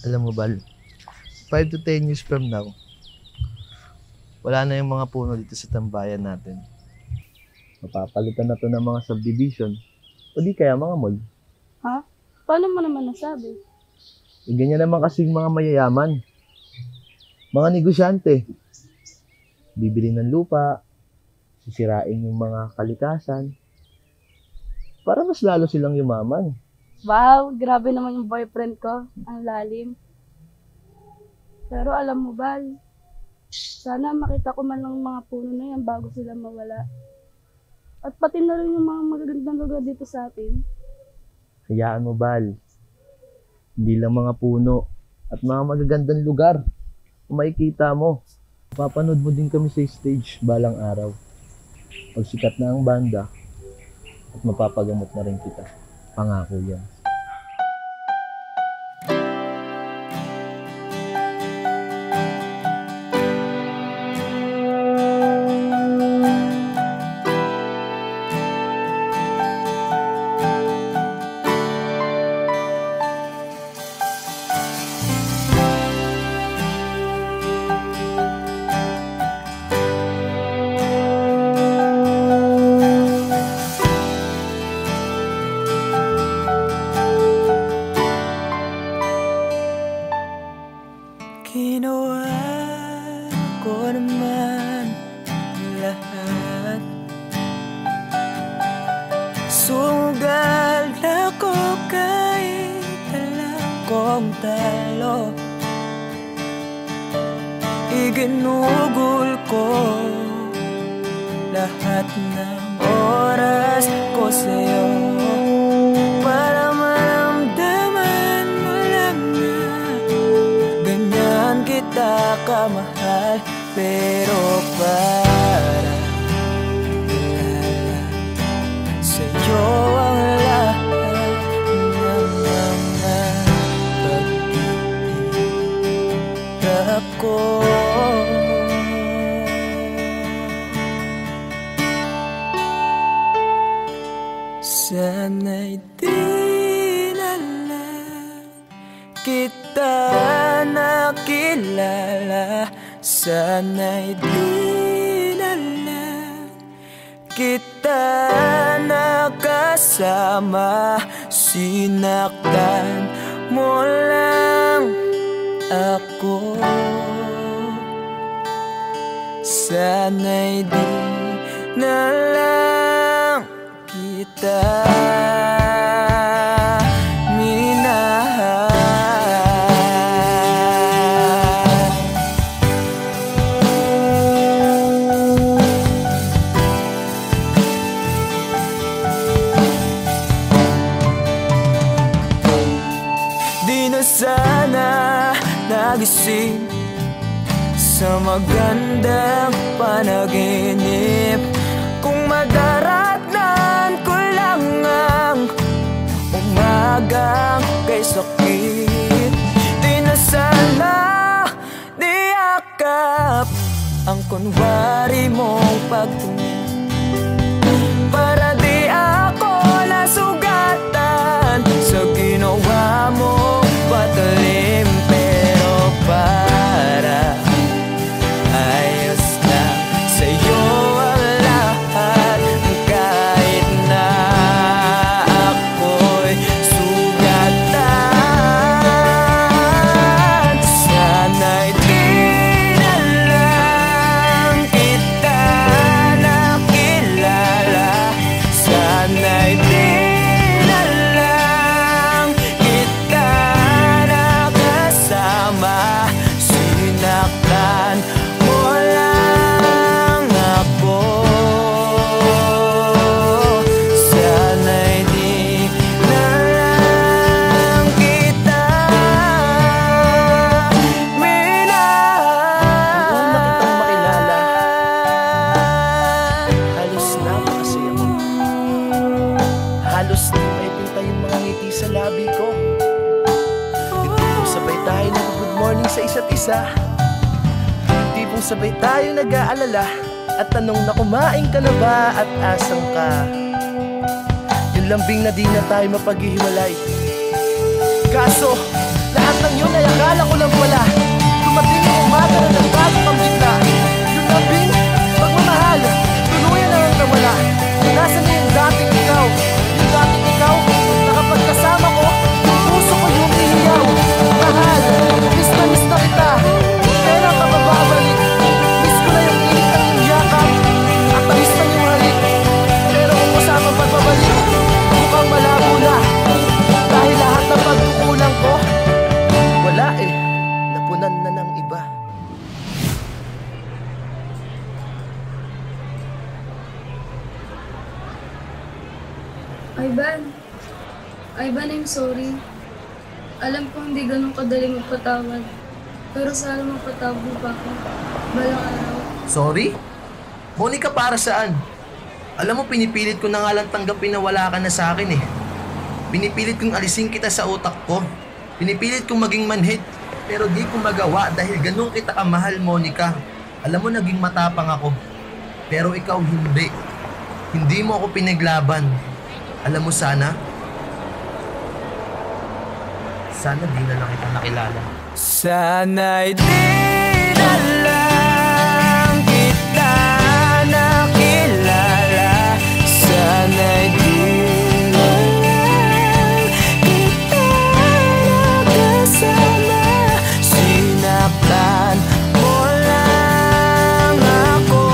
Alam mo, Bal, 5 to 10 years from now, wala na yung mga puno dito sa tambayan natin. Mapapalitan na to ng mga subdivision o di kaya mga mall. Ha? Paano mo naman nasabi? Ganyan naman kasing mga mayayaman. Mga negosyante. Bibili ng lupa, sisirain yung mga kalikasan, para mas lalo silang yumaman. Wow, grabe naman yung boyfriend ko. Ang lalim. Pero alam mo ba, sana makita ko man lang mga puno na yan bago sila mawala. At pati na rin yung mga magagandang lugar dito sa atin. Hayaan mo, Bal. Hindi lang mga puno at mga magagandang lugar kung makikita mo. Papanood mo din kami sa stage balang araw. Pag sikat na ang banda at mapapagamot na rin kita. Pangako yan. Ginawa ko naman lahat. Sugal ako kahit alam kong talo. Iginugol ko lahat ng oras ko sa'yo para maramdaman mo lang na ganyan kita kamahal. Pero para ilala sa'yo ang lahat ng mga pag-iirap ko. Sana'y di na lang kita nakilala. Sana'y di na lang kita nakasama. Sinaktan mo lang ako. Sana'y di na lang kita minahal. Di na sana nagising sa magandang panaginip kung madaratnan ko lang ang umagang kay sakit. Di na sana niyakap ang kunwari mong pagtingin para di ako nasugatan sa ginawa mong patalim. Pero para ayos lang sa'yo ang lahat kahit na ako'y sugatan. Sana'y di na lang kita nakilala. Sana'y di na lang kita nakasama. Sinaktan mo lang ako. Sana'y di na lang kita minahal. Noon na kitang makilala, halos napakasaya mo. Halos di maipinta yung mga ngiti sa labi ko. Tipong sabay tayo nag-good morning sa isa't isa. Tipong sabay tayo nag-aalala at tanong na kumain ka na ba at asan ka. Yung lambing na di na tayo mapaghihiwalay. Kaso, lahat nang yun ay akala ko lang pala. Dumating ang umaga na nagbago kang bigla. Yung labing pagmamahal, tuluyan na ang nawala. Nasaan na yung dating ikaw? Yung dating ikaw, na kapag kasama ko, puso ko yung ihiyaw. Mahal, miss na kita. Kailan ka bababalik? Miss ko na yung init ng iyong yakap at tamis na yung halik. Pero kung usamang pagbabalik, mukhang malabo na. Dahil lahat ng pagkukulang ko, wala eh, napunan na ng iba. Ivan, I'm sorry. Alam ko hindi ganun kadali magpatawad. Pero sana mapatawad mo pa ako. Balang araw. Sorry? Monica, para saan? Alam mo, pinipilit ko na nga lang tanggapin na wala ka na sa akin eh. Pinipilit kong alisin kita sa utak ko. Pinipilit kong maging manhid. Pero di ko magawa dahil ganun kita kamahal, Monica. Alam mo, naging matapang ako. Pero ikaw hindi. Hindi mo ako pinaglaban. Alam mo, sana di na lang kita nakilala. Sana'y di na lang kita nakilala. Sana'y di na lang kita nakasama. Sinaktan mo lang ako.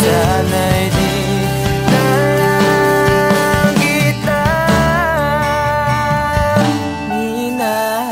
Sana'y di na lang kita minahal.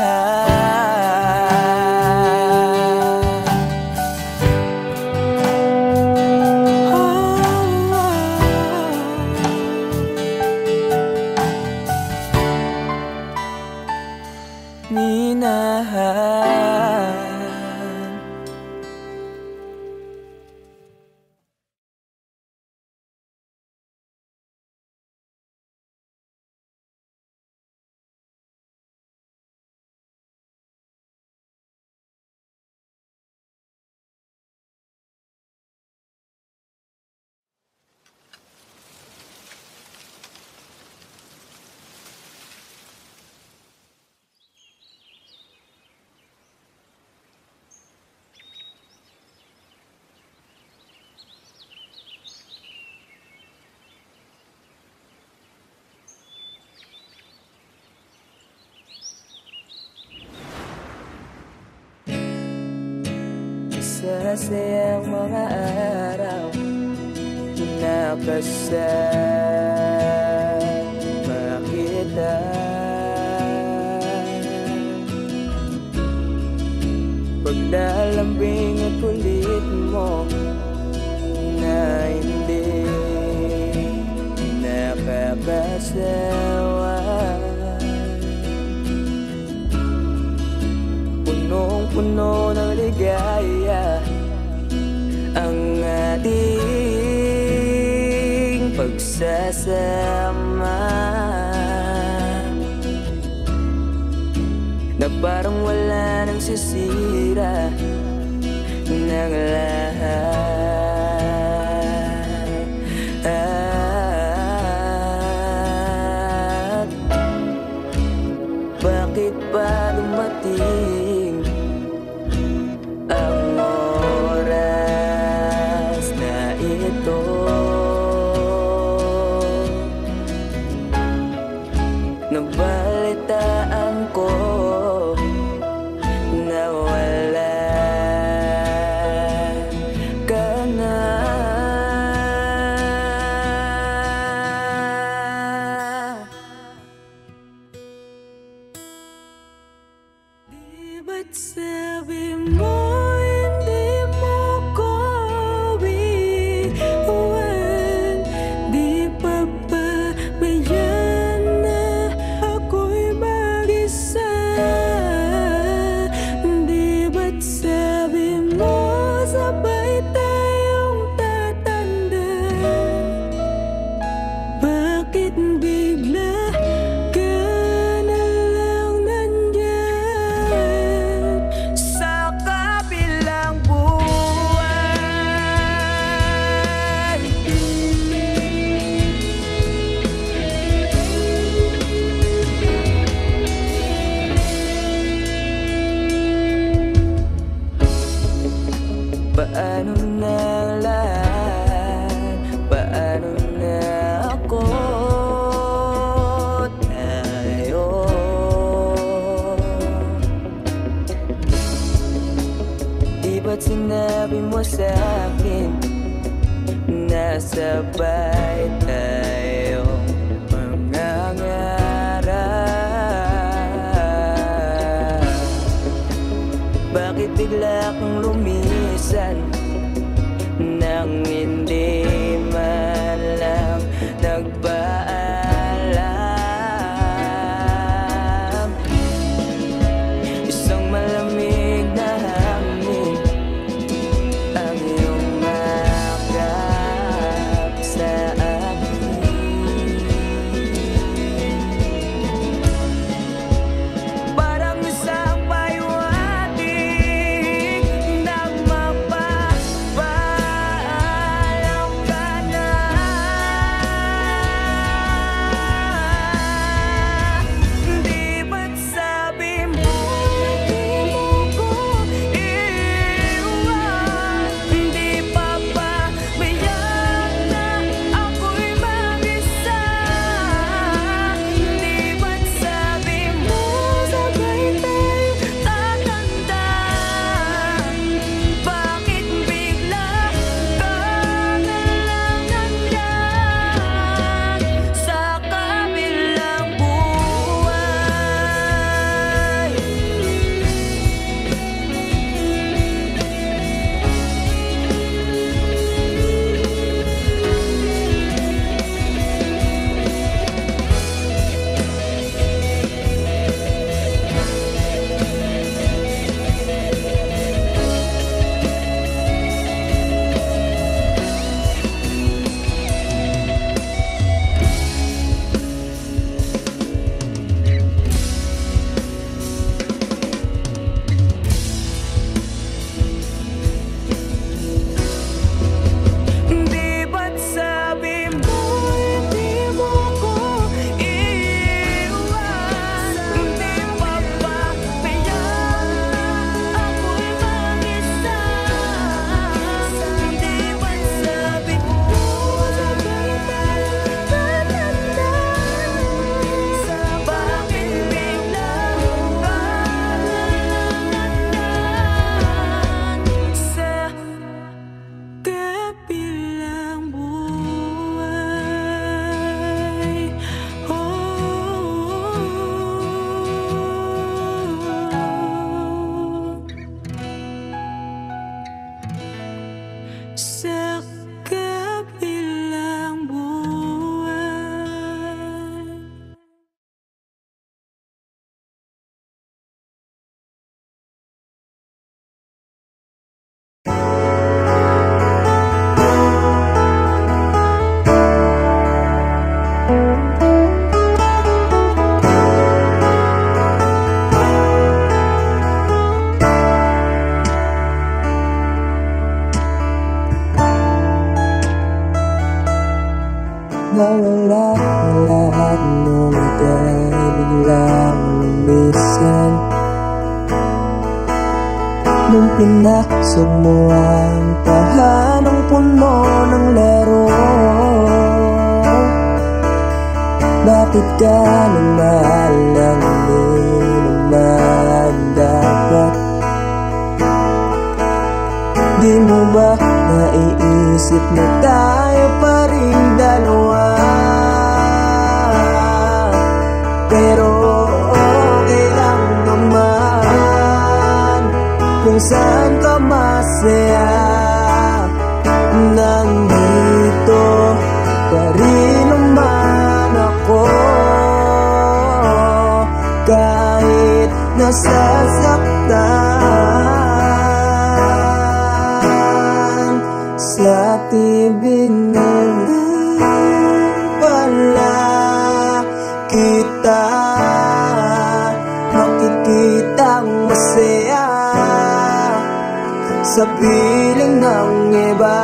Masasayang mga araw nakasama kita. Paglalambing at kulit mo na hindi nakakasawa. Punong-puno ng ligaya ang ating pagsasama, na parang wala nang sisira ng lahat. Bakit ba dumating ang oras na ito? Nabalitaan ko na wala ka na. Di ba't sabi mo hindi mo ko iwan? Di pa ba bayan na ako'y mag-isa? Di ba't sabi mo sabay tayong tatanda? Bakit bigla ka na lang nandyan? Sa sabi mo sa'kin na sabay tayong mangangarap. Bakit bigla kang lumisan nang hindi man lang nagpaalam? Isang malamig na hangin ang iyong makap sa akin. Parang isang paywating na mapapaalam ka na. Di ba't sabi mo di mo ko iiwan? Di pa ba biyak na ako'y mag-isa? Di ba't sabi mo sabay tayo tatanda? Bakit bigla ka na lang nandyan sa kabilang buhay? Di ba't sabi mo di mo ko iiwan? Di pa ba biyak ako'y mag-isa? Di ba't sabi mo sabay tayo tatanda? Bakit bigla ka na lang nandyan sa kabilang buhay? Sa kabilang buhay. Nawala ang lahat nung ika'y biglang lumisan. Nung pinasok mo ang tahanang puno ng laro, bakit ka nagmahal ng hindi naman dapat? Di mo ba naiisip na tayo pa rin dalawa? Pero okay lang naman kung saan ka masaya. Nandito pa rin naman ako, kahit nasasaktan. Sa tibig ng wala kita makikitang masaya sa piling ng iba.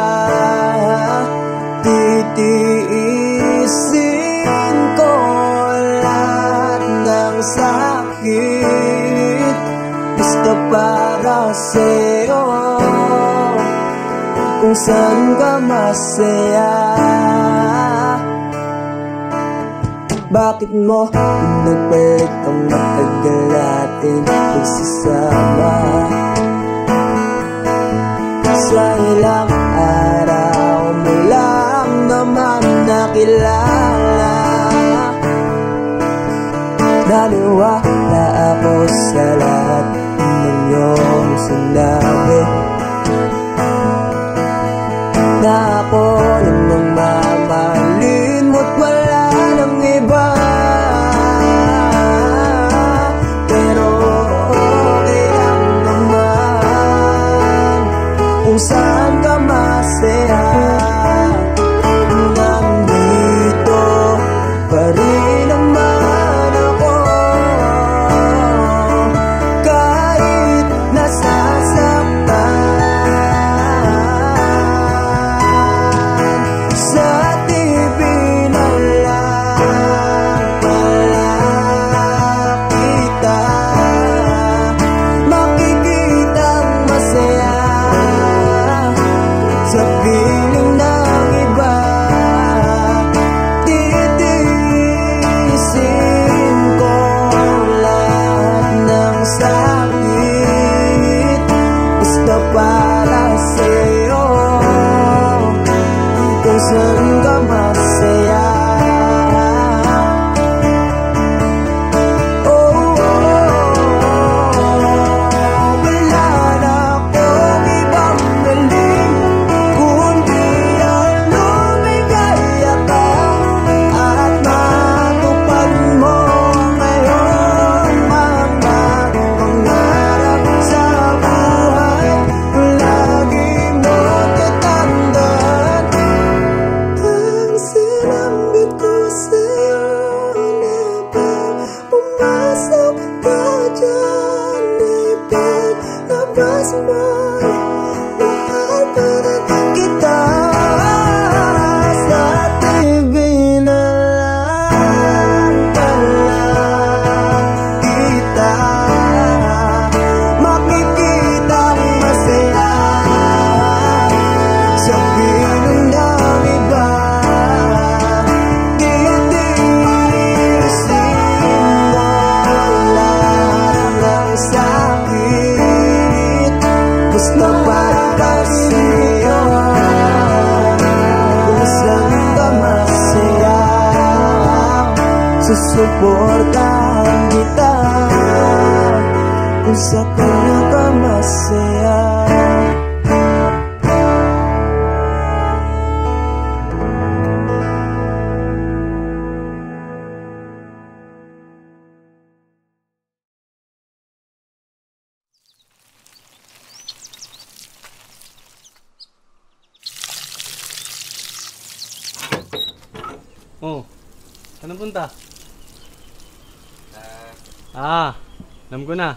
Titiisin ko lahat ng sakit basta para sa'yo, kung saan ka masaya. Bakit mo nagpalit ang matagal natin pagsasama? Sa Naniwala ako sa lahat ng iyong sinabi, na ako namang mamahalin mo't wala ng iba. Pero okay lang naman kung saan ka masaya. Nandito pa rin naman ako, kahit nasasaktan. Sa TV na lang pala kita makikitang masaya sa piling ng iba. Titiisin ko lahat ng sakit basta para sa'yo, kung saan ka masaya. Wala na akong ibang galing kundi ang lumigaya ka at matupad mo ngayon mga pangarap sa buhay. Lagi mo tatandaan ang sinambit ko sa'yo na pag pumasok ka dyan ay paglabas mo mahal pa rin kita. Sa TV na lang pala kita makikitang masaya sa piling ng iba. Titiisin mo lahat ng sakit basta para sa'yo, kung saan ka masaya. Susuportahan kita kung saan ka masaya. Oh, anong punta? Alam ko na.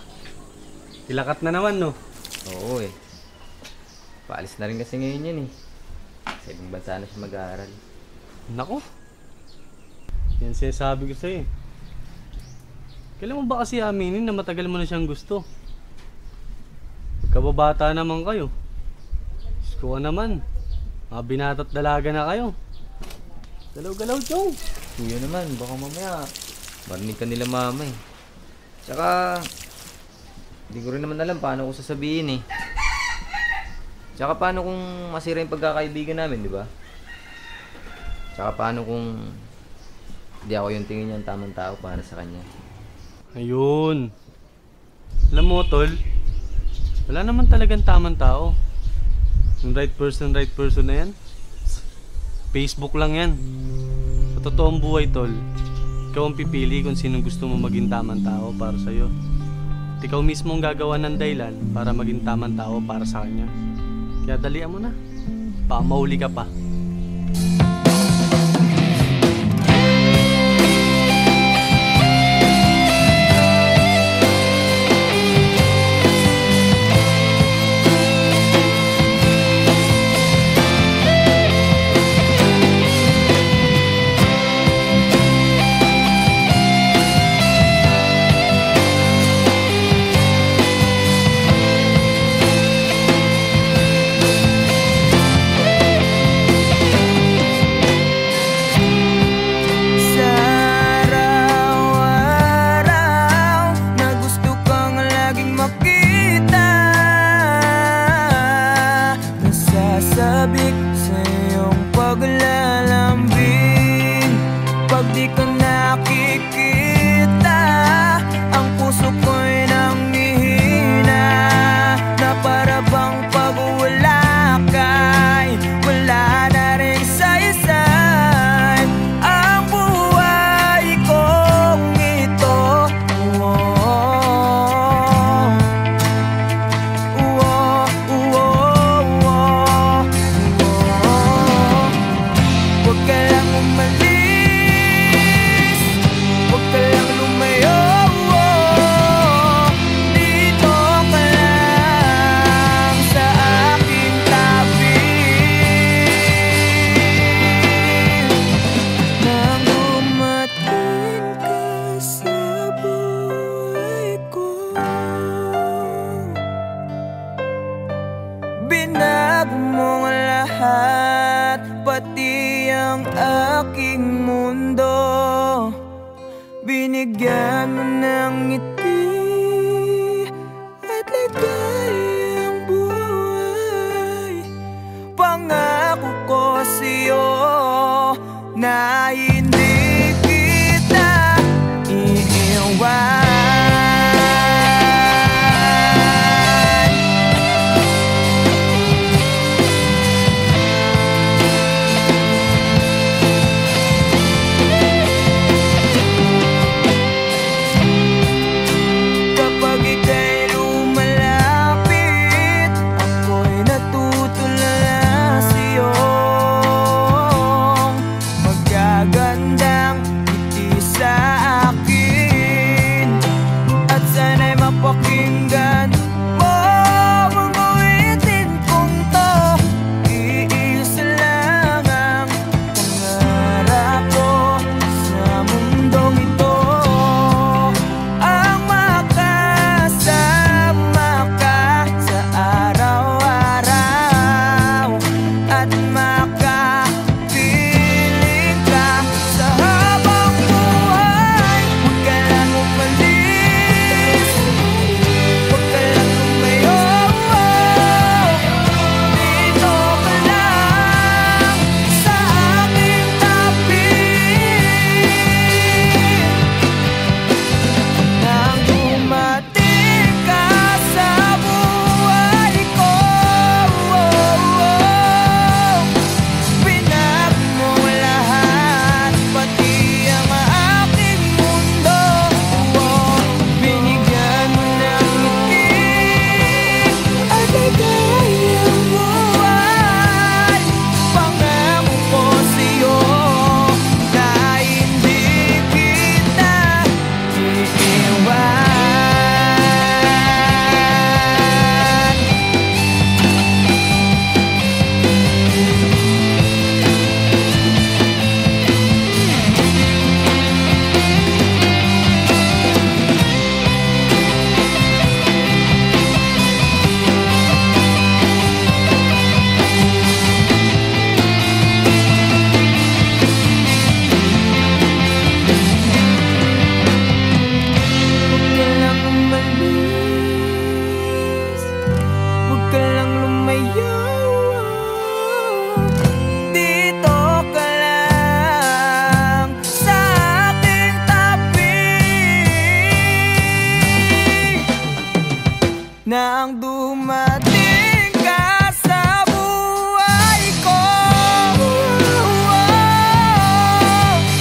Ilakat na naman, no? Oo eh. Paalis na rin kasi ngayon yan eh. Sa ibang bansa na siya mag-aaral. Nako. Yan sinasabi ko sa'yo eh. Kailan mo ba kasi aminin na matagal mo na siyang gusto? Pagkababata naman kayo. Diyos ko naman. Mga binata't dalaga na kayo. Galaw-galaw, Chong. Kuya naman, baka mamaya marinig ka nila mama eh. Tsaka, hindi ko rin naman alam paano ko sasabihin eh. Tsaka paano kung masira yung pagkakaibigan namin, di ba? Tsaka paano kung hindi ako yung tingin niyang tamang tao para sa kanya. Ayun. Alam mo, tol, wala naman talagang tamang tao. Yung right person na yan, Facebook lang yan. Sa totoong buhay, tol, ikaw ang pipili kung sinong gusto mo maging tamang tao para sa'yo. At ikaw mismo ang gagawa ng dahilan para maging tamang tao para sa kanya. Kaya dalian mo na. Baka mahuli ka pa. Binigyan mo ng ngiti at ligayang buhay. Pangako ko sa'yo na hindi kita iiwan. Kapag ika'y lumalapit, ako'y natutulala sa'yo. Magagandang ngiti sa akin, at sana'y mapakinggan mo mga witin kong to. Iisa lang ang pangarap ko sa mundong ito, ang makasama ka sa araw-araw at makapiling ka sa habang buhay. Huwag ka lang umalis, huwag ka lang lumayo, dito ka lang sa aking tabi. Nang dumating ka sa buhay ko, pinag mo lahat, pati ang aking mundo. Binigyan mo ng ngiti at ligayang buhay. Pangako ko sa'yo na hindi kita iiwan. Huwag ka lang umalis, huwag ka lang lumayo, dito ka lang sa aking tabi. Nang dumating ka sa buhay ko,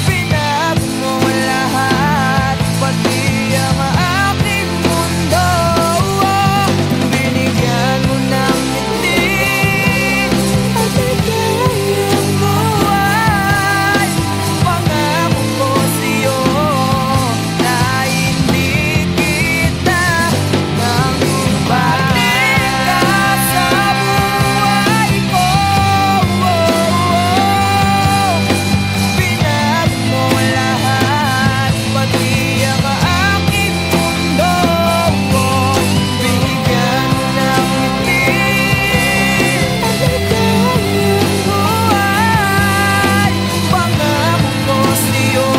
pinag mo lahat, pati ang aking mundo. Binigyan mo ng ngiti at ligayang buhay. Pangako ko sa'yo na hindi kita nang dumating ka sa buhay ko. Pinag mo lahat, pati ang aking mundo. Binigyan mo ng ngiti at ligayang buhay. Pangako ko sa'yo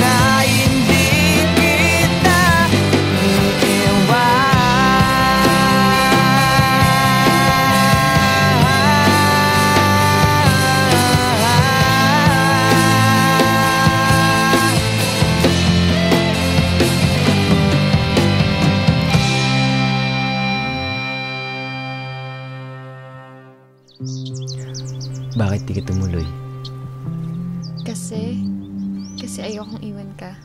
na hindi kita Bakit di ka tumuloy? Kasi ayokong iwan ka.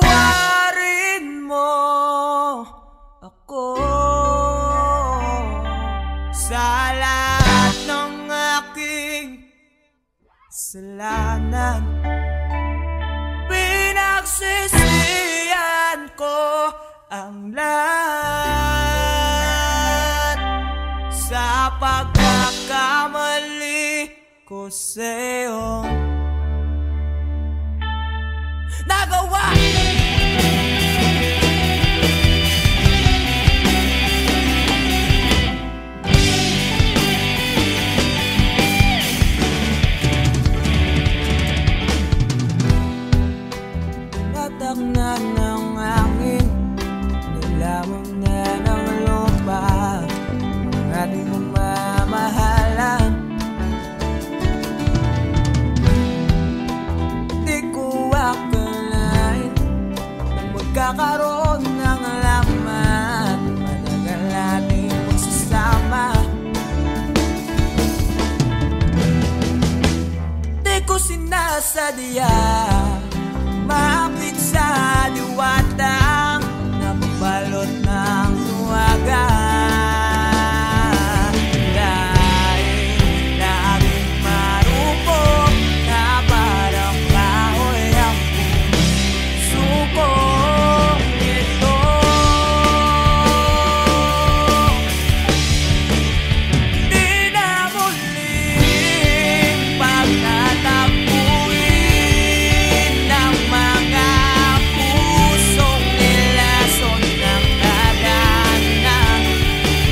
Patawarin mo ako sa lahat ng aking kasalanan. Pinagsisihan ko ang pagkakamali ko sa'yo nagawa. Tatak na ng hangin, nilamon na ng lupa ang ating mamahalan. Di ko akalain na magkakaroon ng laman, matagal nating magsasama. Di ko sinasadya maapit sa diwatang nabalot ng luwaga. Dahil laging marupok na parang kahoy ang puso ko. Ito di na muling pagtatapuin ng mga pusong nilason ng kadanan.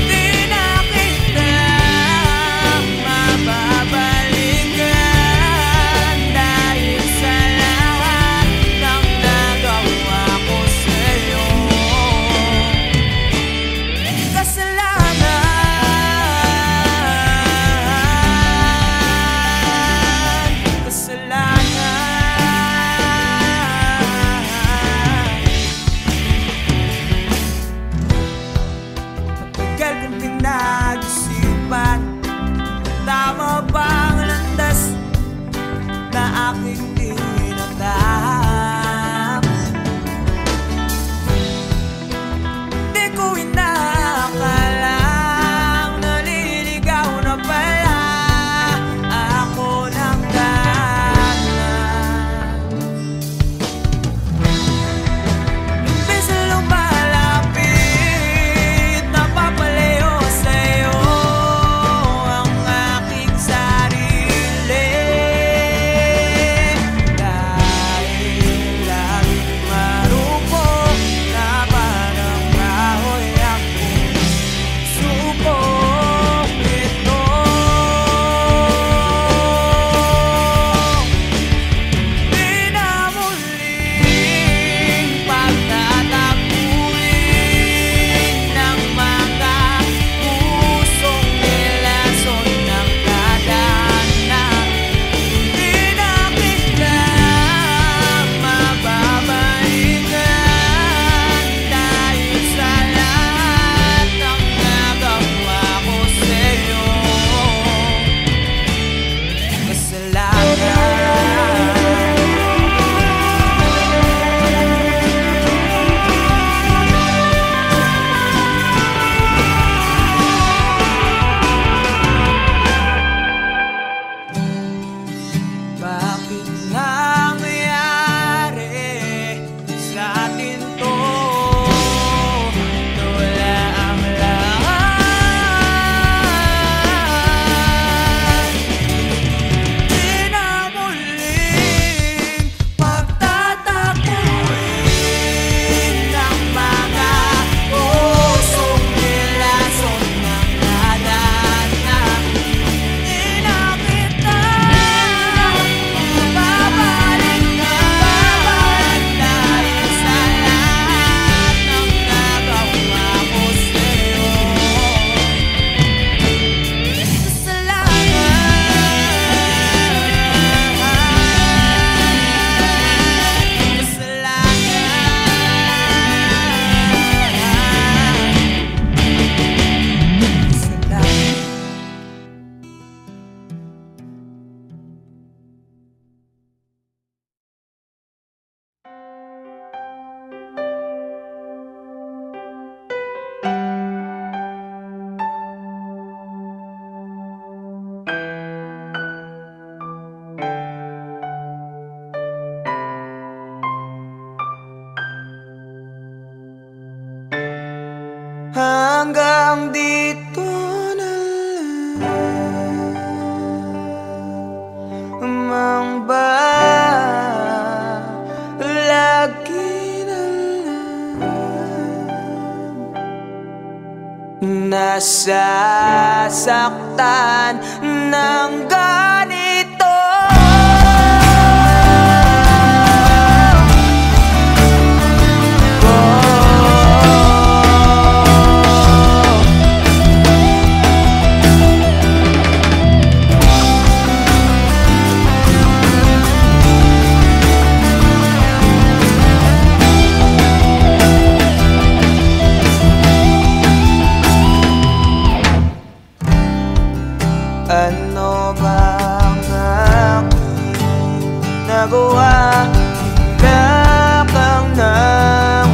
Di na kita mababalikan dahil sa lahat ng nagawa ko sa'yo. Matagal kong pinag-isipan, tama bang landas na aking tinatahak? Di ko inakalang naliligaw na pala ako ng dahilan. Imbes na lumalapit, napapalayo sa'yo ang aking sarili. Dahil laging marupok na parang kahoy ang puso ko. Ito di na muling pagtatapuin ng mga pusong nilason ng kadanan. Di na kita mababalikan dahil sa lahat ng nagawa ko sa'yo. Kasalanan. Bakit nangyari sa atin to? Wala ang lahat. Di na muling pagtatapuin ng mga pusong nilason ng kadanan. Di na kita mababalikan dahil sa lahat ng nagawa ko sa'yo. Hanggang dito na lang. nasasaktan ng ganito. Ano bang aking nagawa? Bigla kang nang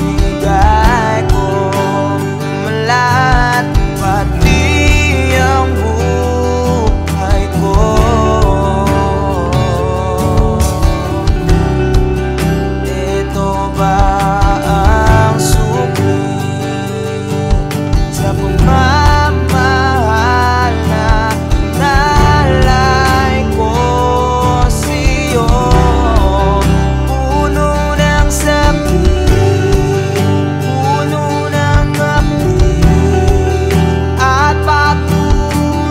ibinigay ko lahat, pati ang buhay ko. Ito ba ang sukli sa pagmamahal na nalay ko sa'yo? Puno ng sakit, puno ng ngapit at pagdurusa.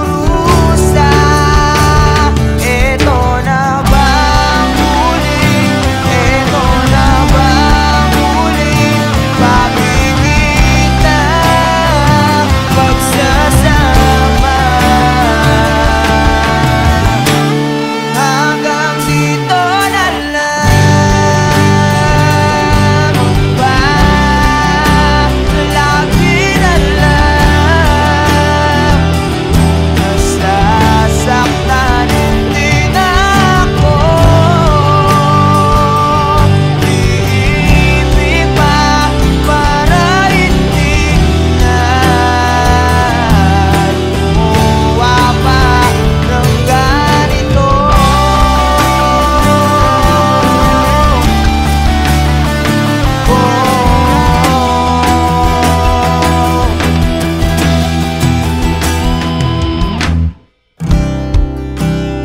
Ito na bang huling, ito na bang huling pagkikita, pagsasama? Hanggang dito na lang ba? Lagi na lang nasasaktan din ako. Iibig pa para hindi na lumuwa pa ng ganito.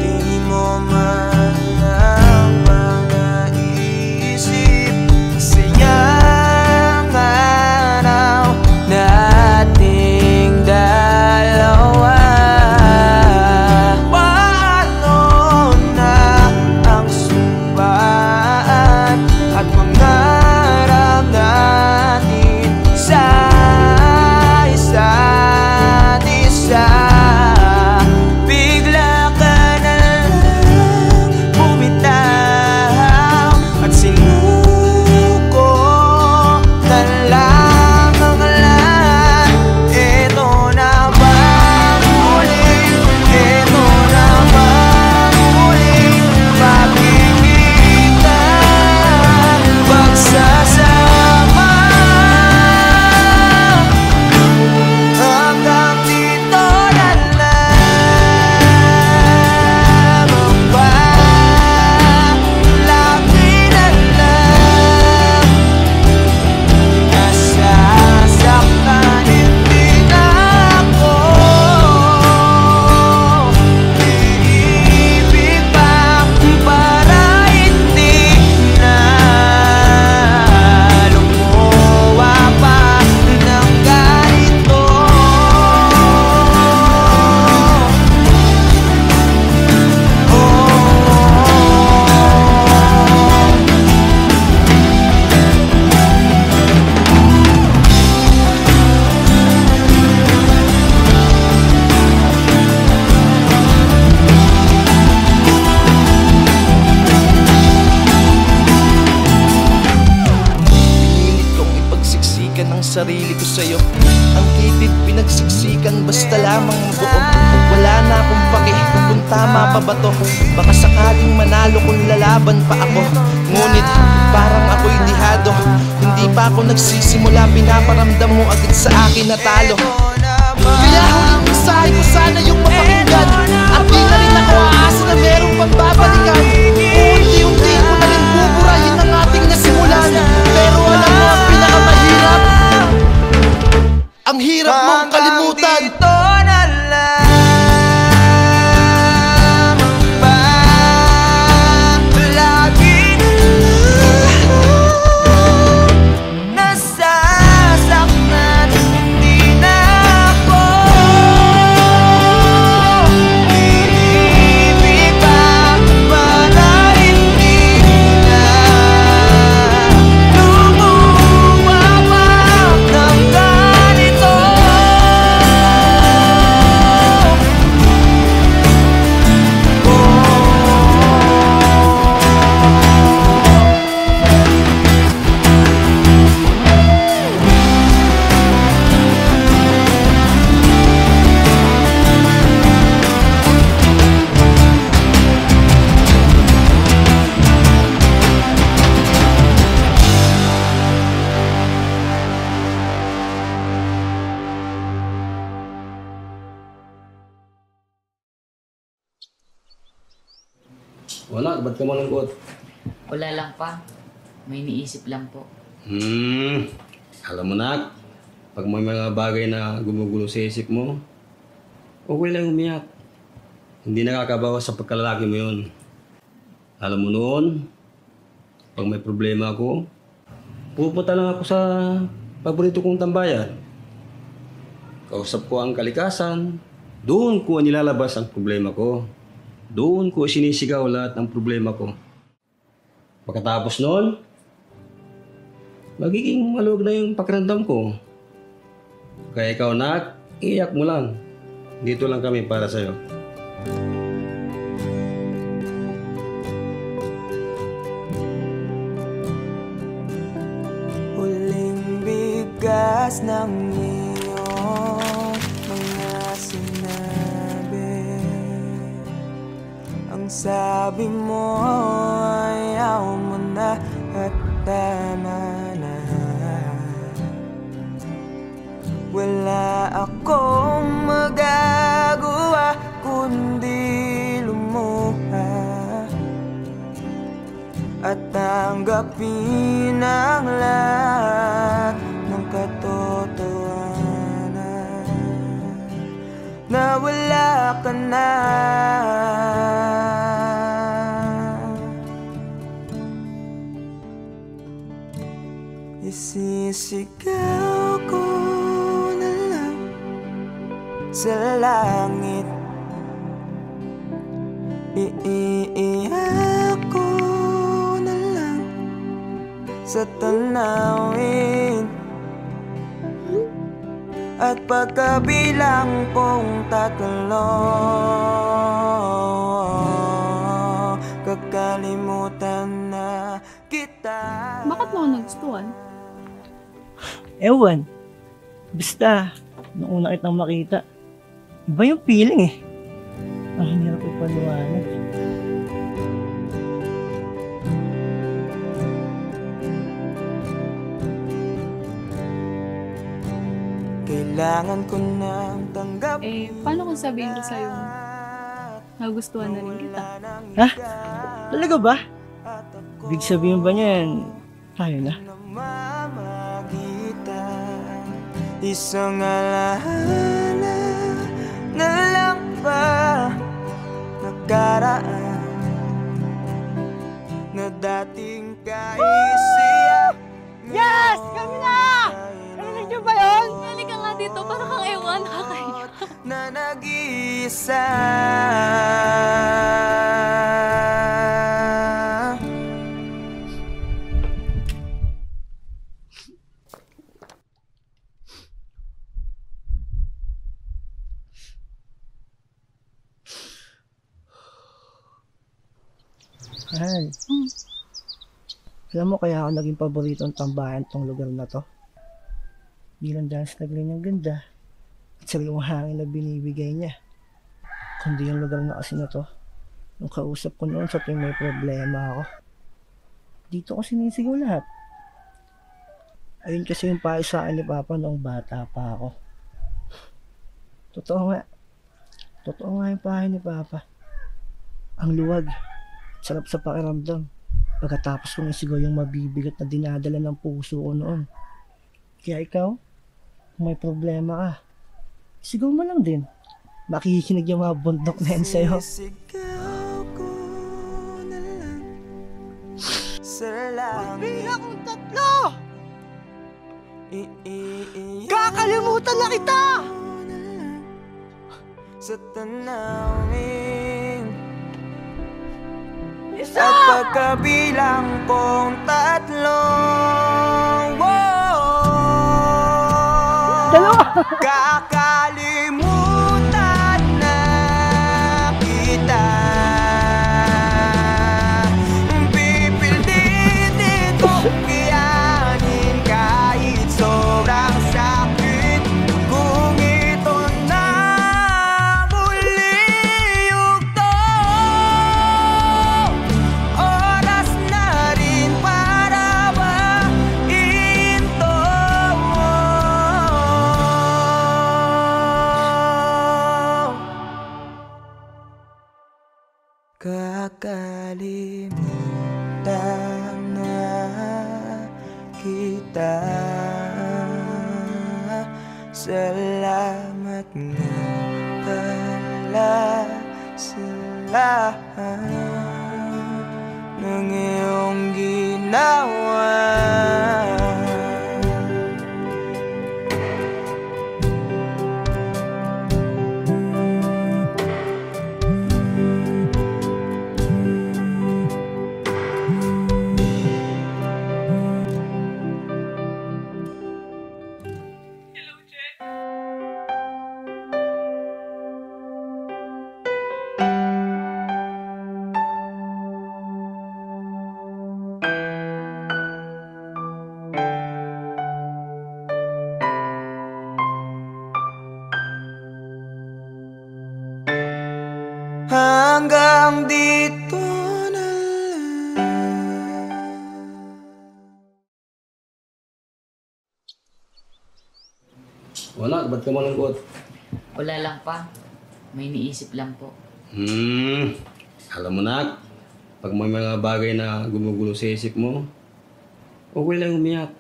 Di mo man lang ba naisip sayang araw nating dalawa? Paano na ang sumpaan at pangarap natin sa isa't isa? Bigla ka na lang bumitaw at sinuko na lang ang lahat. Ito na bang huling, ito na bang huling pagkikita, pagsasama? Hanggang dito na lang ba? Lagi na lang nasasaktan din ako. Iibig pa para hindi na lumuwa pa ng ganito. Pinilit kong ipagsiksikan ang sarili ko sa'yo. Ang kitid pinagsiksikan basta lamang buo. Wala na akong pake kung tama pa ba to. Baka sakaling manalo kung lalaban pa ako. Ngunit parang ako'y lihado. Hindi pa ako nagsisimula, pinaparamdam mo agad sa akin na talo. Kaya huling mensahe ko sana yung mapakinggan, at di na rin ako aasa na merong pagbabalikan. Unti-unti ko na rin buburahin ang ating nasimulan. Pero alam mo ang pinakamahirap, ang hirap mong kalimutan. Ito na lang ba? Lagi Anak, ba't ka malungkot? Wala lang pa. May iniisip lang po. Alam mo nak, pag may mga bagay na gumugulo sa isip mo, okay lang umiyak. Hindi nakakabawas sa pagkalalaki mo yun. Alam mo noon, pag may problema ako, pupunta lang ako sa paborito kong tambayan. Kausap ko ang kalikasan, doon ko nilalabas ang problema ko. Doon ko sinisigaw lahat ng problema ko. Pagkatapos noon, magiging maluwag na yung pakiramdam ko. Kaya ikaw nak, iyak mo lang. Dito lang kami para sa'yo. Huling bigas ng iyong mga sinabi. Ang sabi mo ayaw mo na at tama na. Wala akong magagawa kundi lumuha at tanggapin ang lahat ng katotohanan na wala ka na. Isisigaw ko na lang sa langit, iiyak ko na lang sa tanawin, at pagkabilang kong 3, kakalimutan na kita. Bakit mo ako nagustuhan? Ewan. Basta, nung una kitang makita, iba yung feeling eh. Ang hirap ipaliwanag. Kailangan ko nang tanggapin. Eh, paano kung sabihin ko sa'yo nagustuhan na rin kita? Ha? Talaga ba? Big sabihin ba niyan, tayo na? Isang alaala na lang ba nakaraan na dating kaisiyak. Yes! Kami na! Narinig niyo ba yun? Halika nga dito, para kang ewan, nakakaiyak. Na nag-iisa. Mahal. Alam mo kaya ako naging paboritong tambayan tong lugar na to? Bilang dahil sa ganyang ganda at sariwang hangin na binibigay niya. Kundi yung lugar na kasi na to, nung kausap ko noon sa tuwing may problema ako, dito ko sinisigaw lahat. Ayun kasi yung payo sa akin ni Papa noong bata pa ako. Totoo nga yung payo ni Papa. Ang luwag, sarap sa pakiramdam. Pagkatapos kong isigaw yung mabibigat na dinadala ng puso ko noon. Kaya ikaw, kung may problema ka, sigaw mo lang din. Makikinig yung mga bundok na yan sa'yo. Sisigaw ko na lang sa langit. Bilang kong 3! Kakalimutan na kita! Sa tanawin, Isa! at pagkabilang kong 3, Dalawa! kakalimutan na kita. Pipilitin kong kayanin kahit sobrang sakit. Kung ito na muli yugto, oras na rin para bahin to. ng iyong ginawa. Hanggang dito na Wala, ba't ka malungkot? Wala lang pa. May iniisip lang po. Alam mo na, pag may mga bagay na gumugulo sa isip mo, okay lang umiyak.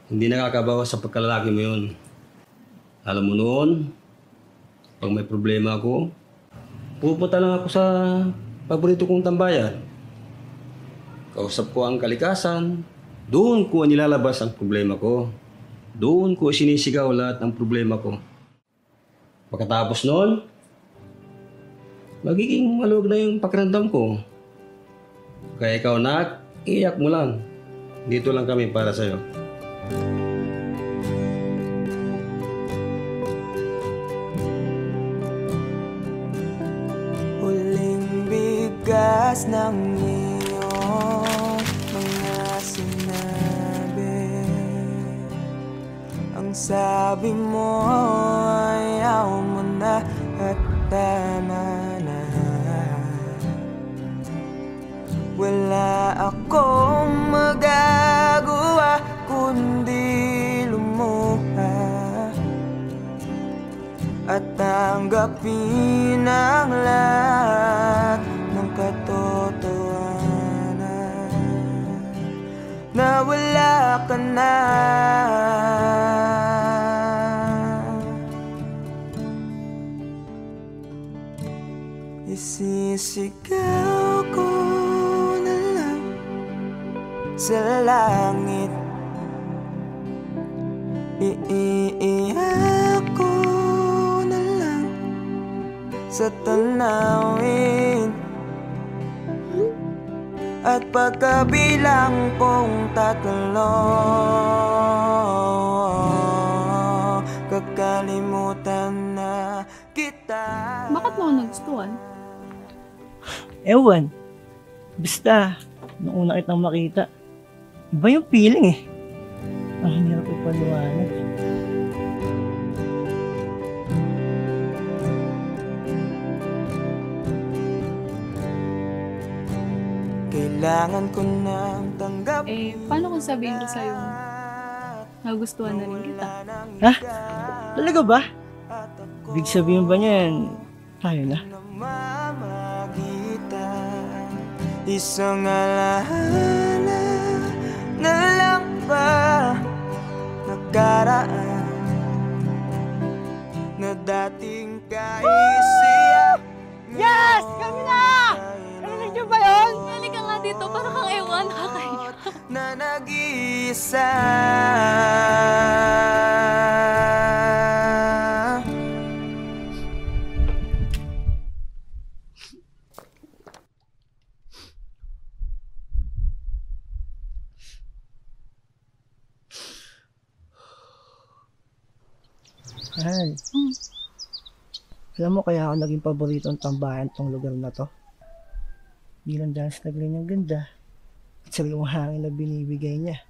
Hindi nakakabawas sa pagkalalaki mo yun. Alam mo noon, pag may problema ako, pupunta lang ako sa paborito kong tambayan. Kausap ko ang kalikasan, doon ko nilalabas ang problema ko. Doon ko sinisigaw lahat ng problema ko. Pagkatapos noon, magiging maluwag na yung pakiramdam ko. Kaya ikaw, Nak, iyak mo lang. Dito lang kami para sa'yo. huling bigas ng iyong mga sinabi. Ang sabi mo ayaw mo na at tama na. Wala akong magagawa kundi lumuha at tanggapin ang lahat ng katotohanan na wala ka na. Isisigaw ko na lang sa langit, iiyak ko na lang sa tanawin, at pagkabilang kong 3, kakalimutan na kita. Bakit mo ako nagustuhan? Ewan. Basta, nung una kitang makita, iba yung feeling eh. Ang hirap ipaliwanag. Kailangan ko nang tanggapin. Eh, paano kung sabihin ko sa'yo nagustuhan na rin kita? Ha? Talaga ba? Ibig sabihin ba niyan, tayo na? Isang alaala na lang ba nakaraan na dating kaisiyak. Yes! Kami na! Narinig niyo ba yun? Halika nga dito, para kang ewan, nakakaiyak. Na nag-iisa. Mahal. Alam mo kaya ako naging paboritong tambayan tong lugar na to? Bilang dahil sa tagline niyang ganda at sariwang hangin na binibigay niya.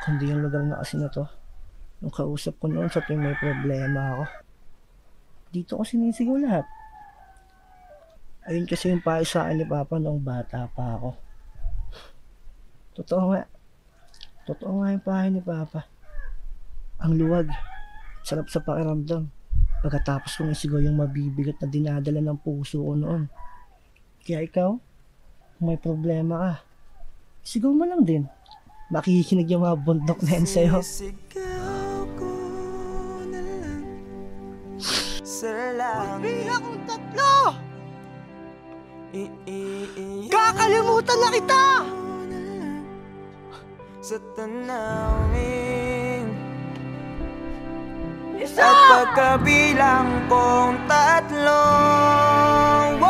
Kundi yung lugar na kasi na to, nung kausap ko noon sa tuwing may problema ako, dito ko sinisigaw lahat. Ayun kasi yung payo sa akin ni Papa noong bata pa ako. Totoo nga yung payo ni Papa. Ang luwag, sarap sa pakiramdam. Pagkatapos kong isigaw yung mabibigat na dinadala ng puso ko noon. Kaya ikaw, kung may problema ka, isigaw mo lang din. Makikinig yung mga bundok na yan sa'yo. Sisigaw ko na lang sa langit. Bilang kong 3! Kakalimutan na kita! Sa tanawin Isa! at pagkabilang kong tatlong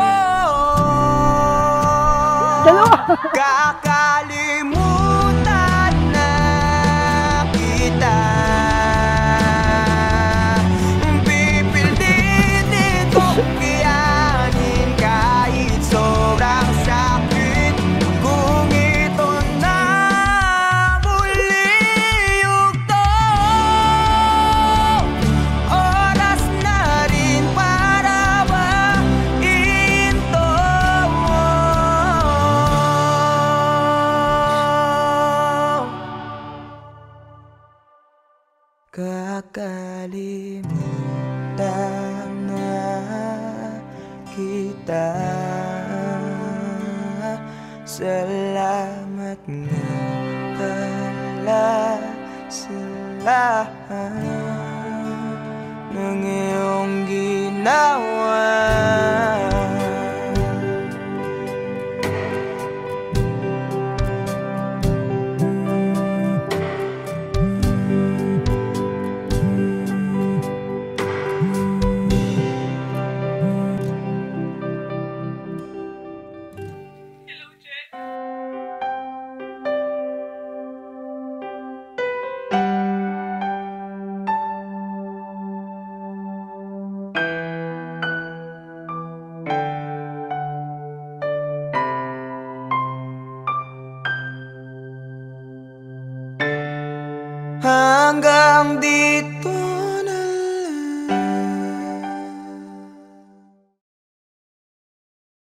kakalimutan na kita. Pipilitin kong kiyanin kahit sobrang sakit. Kung ito na muli yugto, oras na rin para bahin to. Kakalimutan na kita. Salamat nga pala sa lahat ng iyong ginawa. Hanggang di